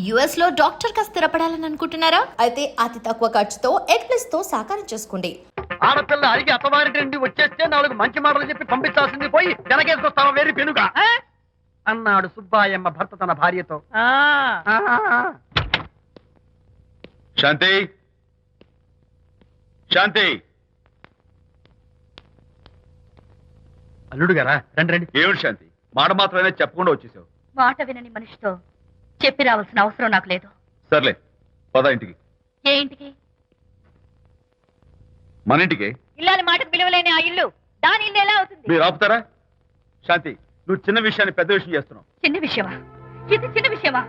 US లో doctor గా స్థిరపడాలని అనుకుంటున్నారా? అయితే అతి తక్కువ ఖర్చుతో ఎగ్ప్లస్ తో సాకారం చేసుకోండి. ఆడపిల్ల అడిగి అత్తవారి నుండి వచ్చేస్తే 4 మంచి మాటలు చెప్పి పంపించాల్సింది పోయి వెనకేసుకొస్తావా వేరు పెనుగా అన్నాడు సుబ్బాయమ్మ భర్త తన భార్యతో. శాంతి, శాంతి. అల్లుడు గారా, రండి రండి. ఏమిటి శాంతి, మాట మాత్రమే చెప్పకుండా వచ్చేసావు? మాట వినని మనిషితో చెప్పి రావాల్సిన అవసరం నాకు లేదు. సర్లే, పద ఇంటికి. ఏ ఇంటికి? మన ఇంటికి. ఇల్లాలి మాటకు విలువలేని ఆ ఇల్లు దాని ఇల్లు ఎలా అవుతుంది? మీరు ఆపుతారా? శాంతి, నువ్వు చిన్న విషయాన్ని పెద్ద విషయం చేస్తున్నావు. చిన్న విషయమా? ఇది చిన్న విషయమా?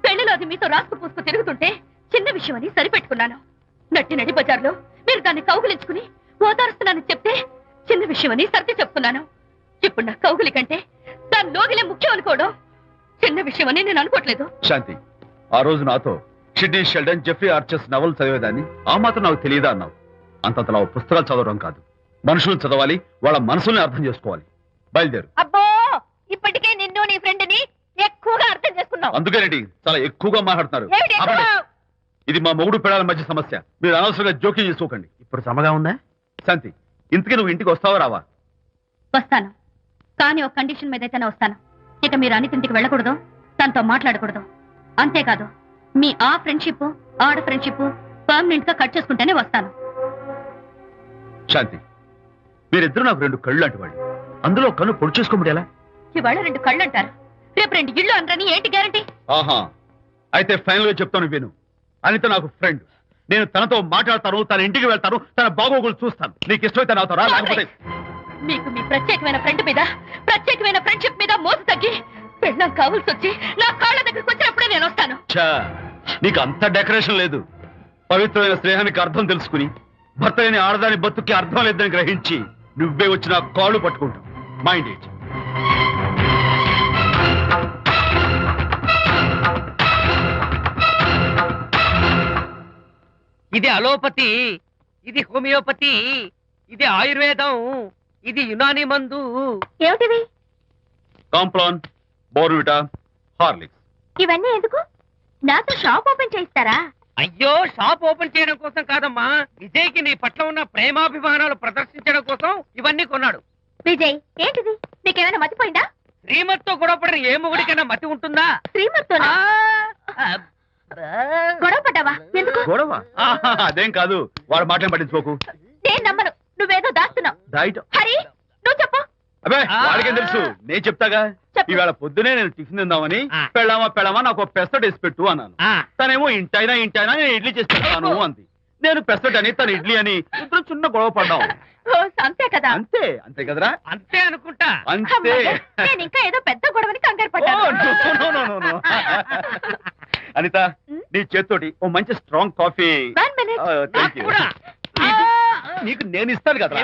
పెళ్లిలో అది మీతో రాసుకు పూసుకు తిరుగుతుంటే చిన్న విషయమని సరిపెట్టుకున్నాను. నడి బజార్లో మీరు దాన్ని కౌగులించుకుని ఓదారుస్తున్నానని చెప్తే చిన్న విషయమని సర్ది చెప్తున్నాను. ఇప్పుడు నా కౌగులి కంటే దాని లోగిలే ముఖ్యం అనుకోవడం చిన్న విషయమని నేను అనుకోవట్లేదు. శాంతి, ఆ రోజు నాతో షిడ్నీ షెల్డన్, జెఫ్రీ ఆర్చర్స్ నవలు చదివేదాన్ని ఆ మాత్రం నాకు తెలియదా అన్నావు. అంతంతలా పుస్తకాలు చదవడం కాదు, మనుషులు చదవాలి, వాళ్ళ మనసుల్ని అర్థం చేసుకోవాలి. బయలుదేరు. అబ్బో, ఇప్పటికే నిన్ను నీ ఫ్రెండ్ ని ఎక్కువగా అర్థం చేసుకున్నావు. అందుకేనండి చాలా ఎక్కువగా మాట్లాడుతున్నారు. ఏమిటి ఎక్కువ? ఆపండి. ఇది మా మొగుడు పిల్లల మధ్య సమస్య, మీరు అనవసరంగా జోక్యం చేసుకోకండి. ఇప్పుడు సమగా ఉందా? శాంతి, ఇంతకీ నువ్వు ఇంటికి వస్తావా రావా? వస్తాను, కానీ ఒక కండిషన్ మీద అయితేనే వస్తాను. ఇక మీరు అనితింటికి వెళ్ళకూడదు, తనతో మాట్లాడకూడదు. అంతేకాదు, మీ ఆ ఫ్రెండ్షిప్ ఆడ ఫ్రెండ్షిప్ పర్మనెంట్ గా కట్ చేసుకుంటేనే వస్తాను. శాంతి, మీరిద్దరు నాకు 2 కళ్ళు లాంటి వాళ్ళు. అందులో కన్ను పొడి చేసుకోమంటే ఎలా? ఇవాళ 2 కళ్ళు అంటారు, రేపు 2 ఇళ్ళు అంటారని ఏంటి గ్యారంటీ? ఆహా, అయితే ఫైనల్ గా చెప్తాను విను. అనిత నాకు ఫ్రెండ్. నేను తనతో మాట్లాడతాను, తన ఇంటికి వెళ్తాను, తన బాగోగులు చూస్తాను. నీకు ఇష్టమైతే నాతో రా, లేకపోతే మీకు మీ ప్రత్యేకమైన ఫ్రెండ్ మీద ప్రత్యేకమైన ఫ్రెండ్షిప్ మీద మోసు తగ్గి పెళ్ళం కావాల్సి వచ్చి నా కాళ్ళ దగ్గరికి వచ్చినప్పుడే నేను వస్తాను. ఛా, నీకు అంత డెకరేషన్ లేదు. పవిత్రమైన స్నేహానికి అర్థం తెలుసుకుని భర్త లేని ఆడదాని బతుక్కి అర్థం లేదని గ్రహించి నువ్వే వచ్చి నా కాళ్ళు పట్టుకుంటావు. Mind it. ఇది అలోపతి, ఇది హోమియోపతి, ఇది ఆయుర్వేదం, ఇది యునాని మందు. ఏమిటివి? Complan, Bournvita, Horlicks. ఇవన్నీ ఎందుకు? నాతో షాప్ ఓపెన్ చేయిస్తారా? అయ్యో, షాప్ ఓపెన్ చేయడం కోసం కాదమ్మా, విజయ్కి నీ పట్ల ఉన్న ప్రేమాభిమానాలు ప్రదర్శించడం కోసం ఇవన్నీ కొన్నాడు. విజయ్, ఏంటిది? నీకేమైనా మతిపోయిందా? శ్రీమతితో గొడవపడిన ఏ మొగుడికైనా మతి ఉంటుందా? శ్రీమతితో గొడవ పడ్డావా? ఎందుకు? గొడవ? ఆహా, అదేం కాదు. వాడు మాటలు పట్టించుకోకు. నేను నమ్మను, నువ్వేదో దాస్తున్నావు. డైట్. హరి, నువ్వు చెప్పు. అబ్బే, వాడికేం తెలుసు, నేను చెప్తాగా. చెప్పు. ఇవాళ పొద్దునే నేను టిఫిన్ తిందామని పెళ్ళామా నాకు పెసరట్ వేసి పెట్టు అన్నాను. తనేమో ఇంటైనా నేను ఇడ్లీ చేసి పెడతాను అంది. నేను పెసరట్ అని, తను ఇడ్లీ అని, ఇద్దరు చిన్న గొడవ పడ్డాం. అంతే కదా? అంతే, అంతే కదరా? అంతే అనుకుంటా. అంతే. అమ్మయ్య, నేను ఇంకా ఏదో పెద్ద గొడవని కంగారు ఓ, పడ్డాను. no. అనిత, నీ చేత్తోటి ఓ మంచి strong coffee. 1 minute. Thank you. కూడా. నీకు నేను ఇస్తాను కదా.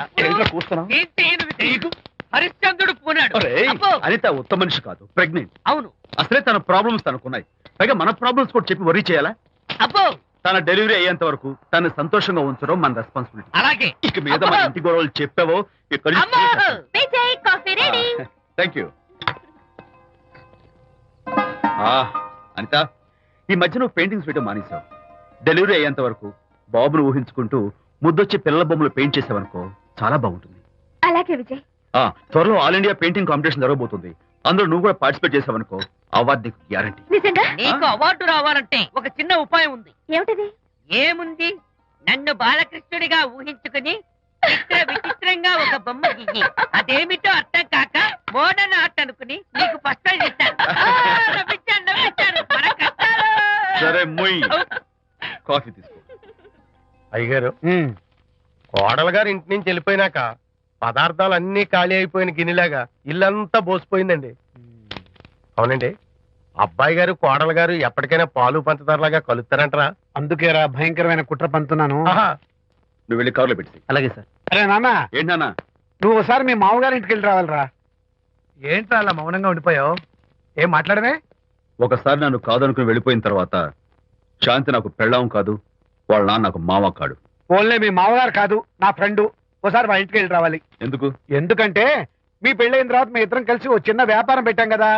కూస్తున్నావు. ఏంటి నీకు? హరిశ్చంద్రుడు పూనాడు. అబ్బో. అనిత ఉత్తమ మనిషి కాదు, ప్రెగ్నెంట్. అవును. అసలే తన ప్రాబ్లమ్స్ తనకున్నాయి, పైగా మన ప్రాబ్లమ్స్ కూడా చెప్పి వరీ చేయాలా? అబ్బో, తన డెలివరీ అయ్యేంత వరకు తను సంతోషంగా ఉంచడం మన రెస్పాన్సిబిలిటీ. అలాగే. ఇక మీద మన ఇంటి గొడవలు చెప్పావో ఇక్కడ. అమ్మో. Vijay, coffee ready. Thank you. Anitha, ఈ మధ్య నువ్వు పెయింటింగ్స్ వేయడం మానేశావు. డెలివరీ అయ్యేంత వరకు బాబును ఊహించుకుంటూ ముద్దొచ్చి పిల్లల బొమ్మలు పెయింట్ చేసావనుకో, చాలా బాగుంటుంది. అలాగే విజయ్. త్వరలో ఆల్ ఇండియా పెయింటింగ్ కాంపిటీషన్ జరగబోతుంది. అందులో నువ్వు కూడా పార్టిసిపేట్ చేసావనుకో, అవార్డు నీకు గ్యారంటీ. నిజంగా? నీకు అవార్డు రావాలంటే ఒక చిన్న ఉపాయం ఉంది. ఏమిటిది? ఏముంది? నన్ను బాలకృష్ణుడిగా ఊహించుకుని విచిత్రంగా ఒక బొమ్మ గీయి. అదేమిటో అర్థం కాక మోడర్న్ ఆర్ట్ అనుకుని నీకు ఫస్ట్ ప్రైజ్ ఇస్తాను. నవ్వించాను. మన కష్టాలు. సరే, మొయ్. కాఫీ తీసుకో. అయ్యగారు, కోడలు గారు ఇంటి నుంచి వెళ్ళిపోయినాక పదార్థాలు అన్ని ఖాళీ అయిపోయిన గిన్నెలాగా ఇల్లంతా బోసిపోయిందండి. అవునండి, అబ్బాయి గారు కోడలు గారు ఎప్పటికైనా పాలు పంచదారలాగా కలుస్తారంటరా? అందుకేరా భయంకరమైన కుట్ర పంతున్నాను. నువ్వు వెళ్ళి కారులో పెట్టి. అలాగే సార్. అరే నాన్న, ఏంటన్నా? నువ్వు ఒకసారి మీ మామగారి ఇంటికి వెళ్ళి రావాలిరా. ఏంట్రా అలా మౌనంగా ఉండిపోయావు? ఏం మాట్లాడమే? ఒకసారి నన్ను కాదనుకుని వెళ్ళిపోయిన తర్వాత శాంతి నాకు పెళ్ళాం కాదు, వాళ్ళ నాన్న నాకు మామ కాడు. ఓన్లే మీ మామగారు కాదు, నా ఫ్రెండ్. ఒకసారి మా ఇంటికి వెళ్ళి రావాలి. ఎందుకు? ఎందుకంటే మీ పెళ్ళైన తర్వాత మీ ఇద్దరం కలిసి ఓ చిన్న వ్యాపారం పెట్టాం కదా.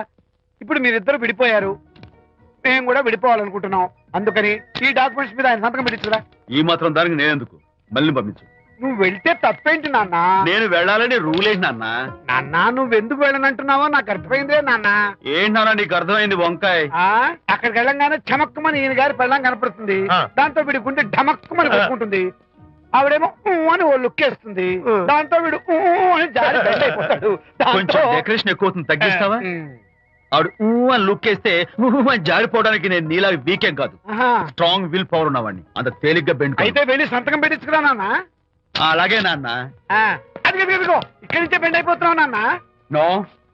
ఇప్పుడు మీరిద్దరు విడిపోయారు. మేము కూడా విడిపోవాలనుకుంటున్నాం. అందుకని ఈ డాక్యుమెంట్స్ మీద ఆయన సంతకం పెట్టించురా. ఈ మాత్రం దానికి నేనెందుకు, మళ్ళీ పంపించు. నువ్వు వెళ్తే తప్పేంటి నాన్న? నేను వెళ్ళాలని రూల్ ఏంటి నాన్న? నాన్న నువ్వెందుకు వెళ్ళనంటున్నావో నాకు అర్థమైందే నాన్న. ఏంటన్నా నీకు అర్థమైంది వంకాయ్? అక్కడికి వెళ్ళంగానే చమక్కుమని ఈయన గారి పెళ్ళం కనపడుతుంది. దాంతో వీడి గుండె ఢమక్కుమని కొట్టుకుంటుంది. ఆవిడేమో అని ఓ లుక్ వేస్తుంది. దాంతో వీడు అని జారి బెండ్ అయిపోతాడు. కొంచెం డెకరేషన్ ఎక్కువ అవుతుంది, తగ్గిస్తావా? ఆవిడ అని లుక్ వేస్తే అని జారిపోవడానికి నేను నీలా వీకేం కాదు, స్ట్రాంగ్ విల్ పవర్ ఉన్నవాడిని. అంత తేలిగ్గా బెండ్ అయితే వెళ్ళి సంతకం పెట్టించుకురా నాన్న. అలాగే నాన్న. అది ఇదిగో ఇక్కడి నుంచే బెండ్ అయిపోతున్నావు నాన్న. నో,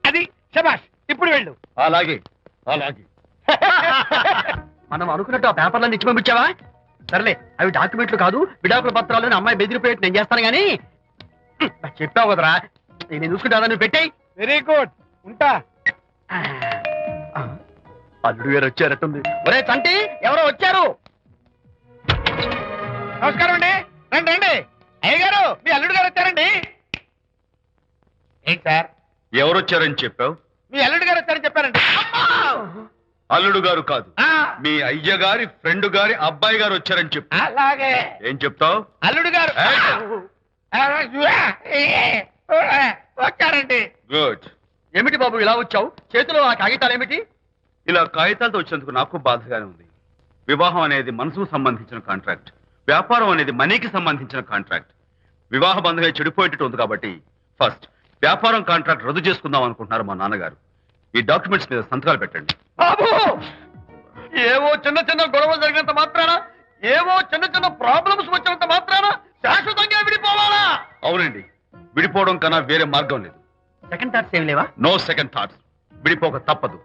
అది శబాష్, ఇప్పుడు వెళ్ళు. అలాగే అలాగే. మనం అనుకున్నట్టు ఆ పేపర్లను ఇచ్చి పంపించావా? సర్లే, అవి డాక్యుమెంట్లు కాదు, విడాకుల పత్రాలు. అమ్మాయి బెదిరిపోయేట్టు నేను చేస్తాను గానీ చెప్పావు కదరా, నేను చూసుకుంటా. నువ్వు పెట్టాయి. వెరీ గుడ్, ఉంటా. అల్లుడు గారు వచ్చారట్టుంది. ఒరే తంటి, ఎవరో వచ్చారు. నమస్కారం అండి. రండి రండి. అయ్య గారు, మీ అల్లుడు గారు వచ్చారండి. ఏంటి సార్ ఎవరు వచ్చారని చెప్పావు? మీ అల్లుడు గారు వచ్చారని చెప్పారండి. అల్లుడు గారు కాదు, మీ అయ్య గారి ఫ్రెండ్ గారి అబ్బాయి గారు వచ్చారని చెప్పు. అలాగే. ఏం చెప్తావు? అల్లుడు గారు వచ్చారండి. గుడ్. ఏమిటి బాబు ఇలా వచ్చావు? చేతిలో ఆ కాగితాలు ఏమిటి? ఇలా కాగితాలతో వచ్చినందుకు నాకు బాధగానే ఉంది. వివాహం అనేది మనసుకు సంబంధించిన కాంట్రాక్ట్, వ్యాపారం అనేది మనీకి సంబంధించిన కాంట్రాక్ట్. వివాహ బంధంగా చెడిపోయేటట్టు ఉంది కాబట్టి ఫస్ట్ వ్యాపారం కాంట్రాక్ట్ రద్దు చేసుకుందాం అనుకుంటున్నారు మా నాన్నగారు. ఈ డాక్యుమెంట్స్ మీద సంతకాలు పెట్టండి. బాబు, ఏవో చిన్న చిన్న గొడవలు జరిగినంత మాత్రాన, ఏవో చిన్న చిన్న ప్రాబ్లమ్స్ వచ్చినంత మాత్రాన శాశ్వతంగా విడిపోవాలా? అవునండి, విడిపోవడం కన్నా వేరే మార్గం లేదు. సెకండ్ థాట్స్ ఏమి లేవా? No second thoughts. విడిపోక తప్పదు.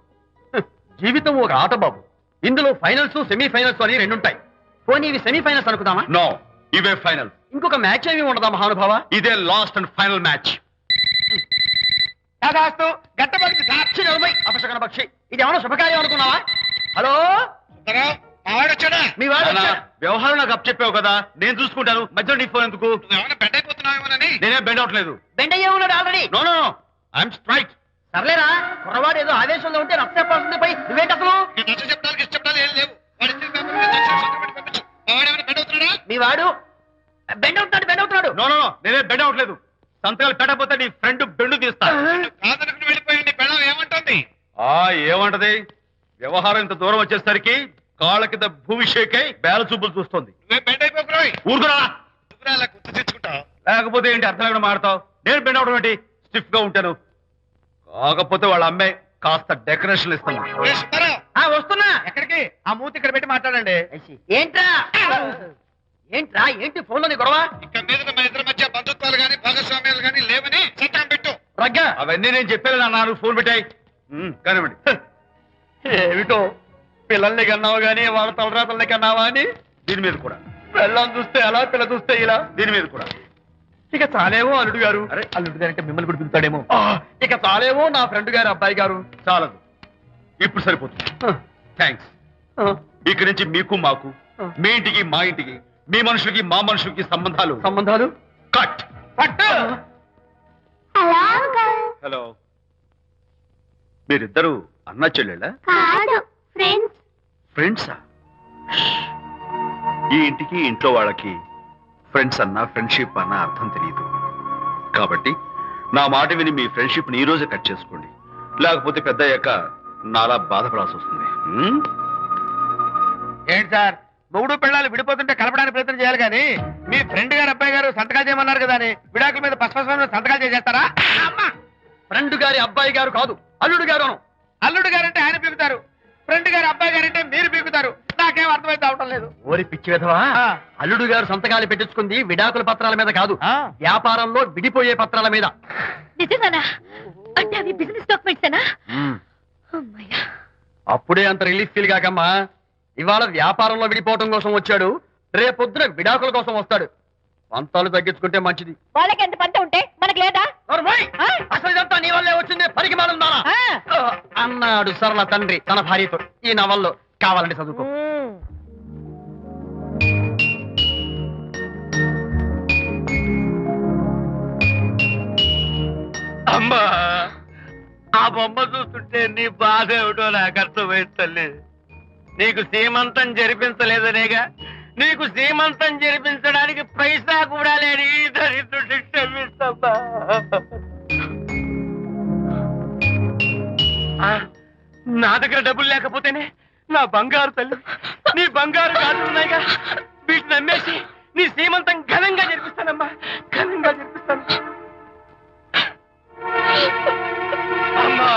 జీవితం ఒక ఆట బాబు. ఇందులో ఫైనల్స్, సెమీఫైనల్స్ అని రెండుంటాయి. పోనీ ఇవి సెమీఫైనల్స్ అనుకుందామా? నో, ఇవే ఫైనల్. ఇంకొక మ్యాచ్ ఏమి ఉండదా మహానుభావ? ఇదే లాస్ట్ అండ్ ఫైనల్ మ్యాచ్. గట్టబడి సాక్షి నలభై అపశకన పక్షి. ఇది ఏమన్నా శుభకార్యం అనుకున్నావా? హలో, వచ్చాడా? మీ వాడు నాన్న, వచ్చాడా? వ్యవహారం నాకు అప్ చెప్పావు కదా, నేను చూసుకుంటాను. మధ్యలో నీ ఫోన్ ఎందుకు? బెడ్ అయిపోతున్నావేమోనని. నేనే బెండ్ అవట్లేదు. బెండ్ అయ్యే ఉన్నాడు already. No no no, I'm straight. సర్లేరా, కుర్రవాడు ఏదో ఆవేశంలో ఉంటే రక్త చెప్పాల్సింది పోయి నువ్వేంటి అసలు? చెప్పడానికి ఏం లేవు. మీ వాడు బెండ్ అవుతున్నాడు. నో నో నో, నేనే బెండ్ అవట్లేదు. సంతకాలు పెట్టకపోతే నీ ఫ్రెండ్ బెండు తీస్తా. వెళ్ళిపోయింది. పెళ్ళం ఏమంటుంది? ఏమంటది? వ్యవహారం ఇంత దూరం వచ్చేసరికి కాళ్ళ కింద భూమిషేకై బేల చూపులు చూస్తుంది. నువ్వే బెడ్ అయిపోకురాయి. ఊరుకురా. అలా గుర్తు తెచ్చుకుంటావు. లేకపోతే ఏంటి అర్థం లేకుండా మాడతావు? నేను బెండ్ అవడం ఏంటి? స్టిఫ్ గా ఉంటాను. కాకపోతే వాళ్ళ అమ్మాయి కాస్త డెకరేషన్ ఇస్తాను. వస్తున్నా. ఎక్కడికి? ఆ మూతి ఇక్కడ పెట్టి మాట్లాడండి. ఏంట్రా ఏంటి ఫోన్ లోని గొడవ? ఇక్కడ మీద మన ఇద్దరి మధ్య బంధుత్వాలు గాని భాగస్వామ్యాలు గాని లేవని సంతకం పెట్టు. రగ్గా అవన్నీ నేను చెప్పాను అన్నారు. ఫోన్ పెట్టాయి కానివ్వండి. ఏమిటో పిల్లల్ని కన్నావు గానీ వాళ్ళ తలరాతల్ని కన్నావా అని. దీని మీద కూడా పిల్లల్ని చూస్తే అలా, పిల్ల చూస్తే ఇలా. దీని మీద కూడా ఇక చాలేమో అల్లుడు గారు. అరే, అల్లుడు గారు అంటే మిమ్మల్ని కూడా పిలుతాడేమో. ఇక చాలేమో నా ఫ్రెండ్ గారు అబ్బాయి గారు. చాలదు, ఇప్పుడు సరిపోతుంది. థ్యాంక్స్. ఇక్కడి నుంచి మీకు మాకు, మీ ఇంటికి మా ఇంటికి, మీ మనుషులకి మా మనుషులకి సంబంధాలు కట్. హలో, మీరిద్దరు అన్నా చెల్లెళ్ళా? ఫ్రెండ్సా? ఈ ఇంటికి ఇంట్లో వాళ్ళకి ఫ్రెండ్స్ అన్నా ఫ్రెండ్షిప్ అన్నా అర్థం తెలియదు. కాబట్టి నా మాట విని మీ ఫ్రెండ్షిప్ ని ఈ రోజే కట్ చేసుకోండి. లేకపోతే పెద్ద అయ్యాక నాలా బాధపడాల్సి వస్తుంది. ఏంటి సార్, మొగుడు పెళ్ళాలు విడిపోతుంటే కలపడానికి ప్రయత్నం చేయాలి కానీ మీ ఫ్రెండ్ గారు అబ్బాయి గారు సంతకాలు చేయమన్నారు కదా అని విడాకుల మీద పసుపస్వామి సంతకాలు చేసేస్తారా? ఫ్రెండ్ గారి అబ్బాయి గారు కాదు, అల్లుడు గారు. అల్లుడు గారంటే ఆయన పీకుతారు, ఫ్రెండ్ గారు అబ్బాయి గారంటే మీరు పీకుతారు. నాకేం అర్థమైతే అవటం లేదు. ఓరి పిచ్చి విధవా, అల్లుడు గారు సంతకాలు పెట్టించుకుంది విడాకుల పత్రాల మీద కాదు, వ్యాపారంలో విడిపోయే పత్రాల మీద. నిజంగానా? అంటే అవి బిజినెస్ డాక్యుమెంట్సేనా? అమ్మయ్యా, అప్పుడే అంత రిలీఫ్ ఫీల్ కాకమ్మా. ఇవాళ వ్యాపారంలో విడిపోవటం కోసం వచ్చాడు, రేపొద్దున విడాకుల కోసం వస్తాడు. పంతాలు తగ్గించుకుంటే మంచిది. వాళ్ళకి ఎంత పంట ఉంటే మనకి లేదా? అసలు ఇదంతా నీ వల్లే వచ్చింది, పరికి మాలుందానా అన్నాడు సరళ తండ్రి తన భార్యతో. ఈ నవల్లో కావాలంటే చదువుకో. అమ్మా, ఆ బొమ్మ చూస్తుంటే నీ బాధ ఏమిటో నాకు అర్థమైంది తల్లి. నీకు సీమంతం జరిపించలేదనేగా. నీకు సీమంతం జరిపించడానికి పైసా కూడా లేని ఈ దరిద్రుడిని క్షమిస్తమ్మా. నా దగ్గర డబ్బులు లేకపోతేనే నా బంగారు తల్లి, నీ బంగారు గాజులు ఉన్నాయిగా, వీటిని అమ్మేసి నీ సీమంతం ఘనంగా జరిపిస్తానమ్మా, ఘనంగా జరిపిస్తాను. అమ్మా,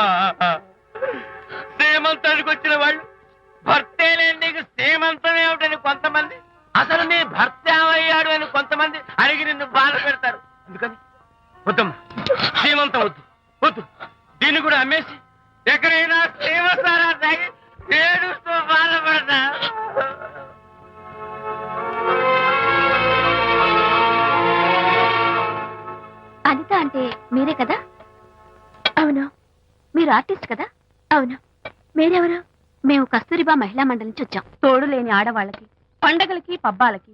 సీమంతానికి వచ్చిన వాళ్ళు భర్తే లేని నీకు సీమంతం ఏమిటని కొంతమంది, అసలు నీ భర్త ఏమయ్యాడు అని కొంతమంది అడిగి నిన్ను బాధ పెడతారు. అందుకని వద్దమ్మా, సీమంతం వద్దు వద్దు. దీన్ని కూడా అమ్మేసి ఎక్కడైనా సీమసారా తాగి ఏడుస్తూ బాధపడతా. అనిత అంటే మీరే కదా? అవును. మీరు ఆర్టిస్ట్ కదా? అవును. మీరెవరు? మేము కస్తూరిబా మహిళా మండలి నుంచి వచ్చాం. తోడు లేని ఆడవాళ్ళకి, పండగలకి, పబ్బాలకి,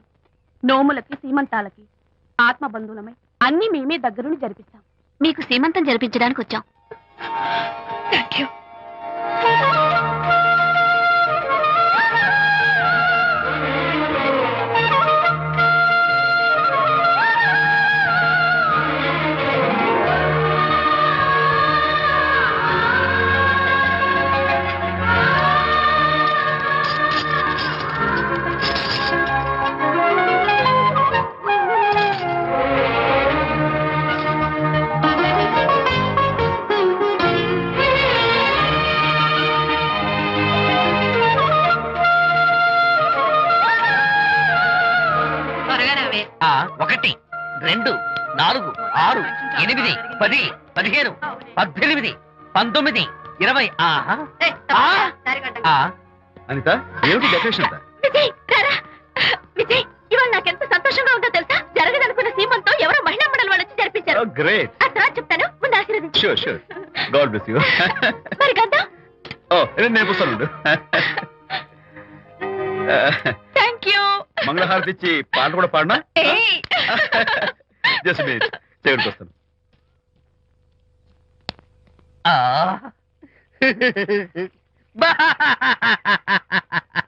నోములకి, సీమంతాలకి ఆత్మబంధువులమై అన్ని మేమే దగ్గరుండి జరిపిస్తాం. మీకు సీమంతం జరిపించడానికి వచ్చాం. Thank you. ఆ 1 2 4 6 8 10 15 18 19 20. అనిత, ఏమిటి డెకరేషన్ అంతా? విజయ్, రారా. విజయ్, ఇవాళ నాకెంత సంతోషంగా ఉందో తెలుసా? జరగదనుకున్న సీమంతో ఎవరో మహిళా మండలి వాళ్ళు వచ్చి జరిపించారు. గ్రేట్. ఆ తర్వాత చెప్తాను, ముందు ఆశీర్వదించు. Sure sure. God bless you. మరి గంధం? ఓ, నేను పుస్తాను. Thank you. మంగళహారతి ఇచ్చి పాట కూడా పాడనా? ఏయ్. జస్ట్ మినిట్, చేయడానికి వస్తాను.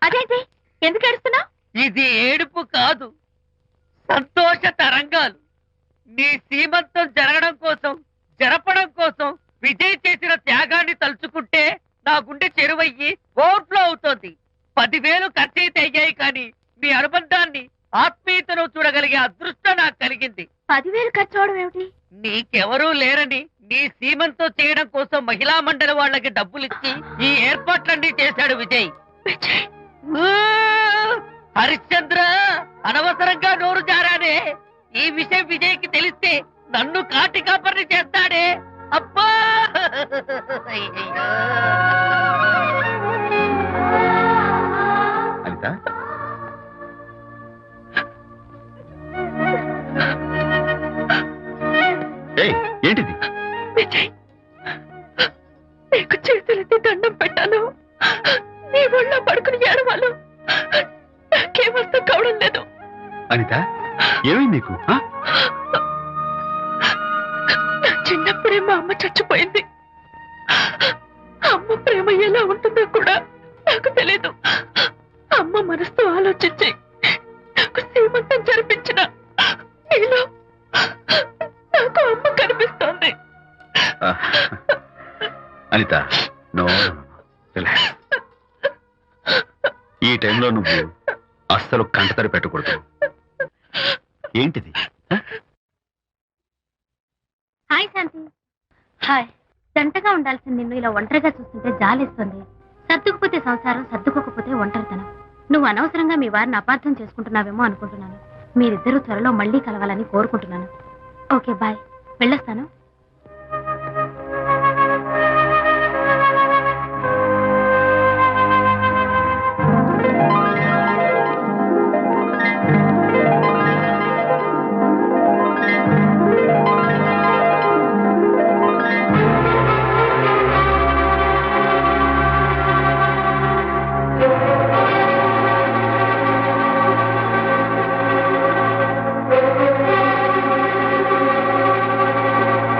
అదేంటి, ఎందుకు ఏడుస్తున్నావు? ఇది ఏడుపు కాదు, సంతోష తరంగాలు. నీ సీమంతం జరగడం కోసం, జరపడం కోసం విజయ్ చేసిన త్యాగాన్ని తలుచుకుంటే నా గుండె చెరువయ్యి ఓవర్ఫ్లో అవుతోంది. 10,000 ఖర్చయితే అయ్యాయి, కానీ మీ అనుబంధాన్ని, ఆత్మీయతను చూడగలిగే అదృష్టం నాకు కలిగింది. 10,000 ఖర్చు అవడం ఏమిటి? నీకెవరూ లేరని నీ సీమంతం చేయడం కోసం మహిళా మండలి వాళ్ళకి డబ్బులిచ్చి ఈ ఏర్పాట్లన్నీ చేశాడు విజయ్. హరిశ్చంద్ర, అనవసరంగా నోరు జారానే. ఈ విషయం విజయ్కి తెలిస్తే నన్ను కాటి కాపర్ని చేస్తాడే. అబ్బా! అనిత, ఏంటిది? విజయ్, నీకు చేతులెత్తి దండం పెట్టాను. నీ ఒళ్ళో పడుకుని ఏడవాలు. నాకేమర్థం కావడం లేదు. అనిత, ఏమైంది నీకు? నా చిన్నప్పుడే మా అమ్మ చచ్చిపోయింది. అమ్మ ప్రేమ ఎలా ఉంటుందో కూడా నాకు తెలీదు. అమ్మ మనసుతో ఆలోచించి నాకు సీమంతం జరిపించిన నీలో నాకు అమ్మ కనిపిస్తోంది. అనిత, నో, ఈ టైంలో నువ్వు అస్సలు కంటతడి పెట్టకూడదు. ఏంటిది? హాయ్ శాంతి. హాయ్. జంటగా ఉండాల్సిన నిన్ను ఇలా ఒంటరిగా చూస్తుంటే జాలేస్తుంది. సర్దుకుపోతే సంసారం, సర్దుకోకపోతే ఒంటరితనం. నువ్వు అనవసరంగా మీ వారిని అపార్థం చేసుకుంటున్నావేమో అనుకుంటున్నాను. మీరిద్దరూ త్వరలో మళ్ళీ కలవాలని కోరుకుంటున్నాను. Okay, bye. వెళ్ళొస్తాను.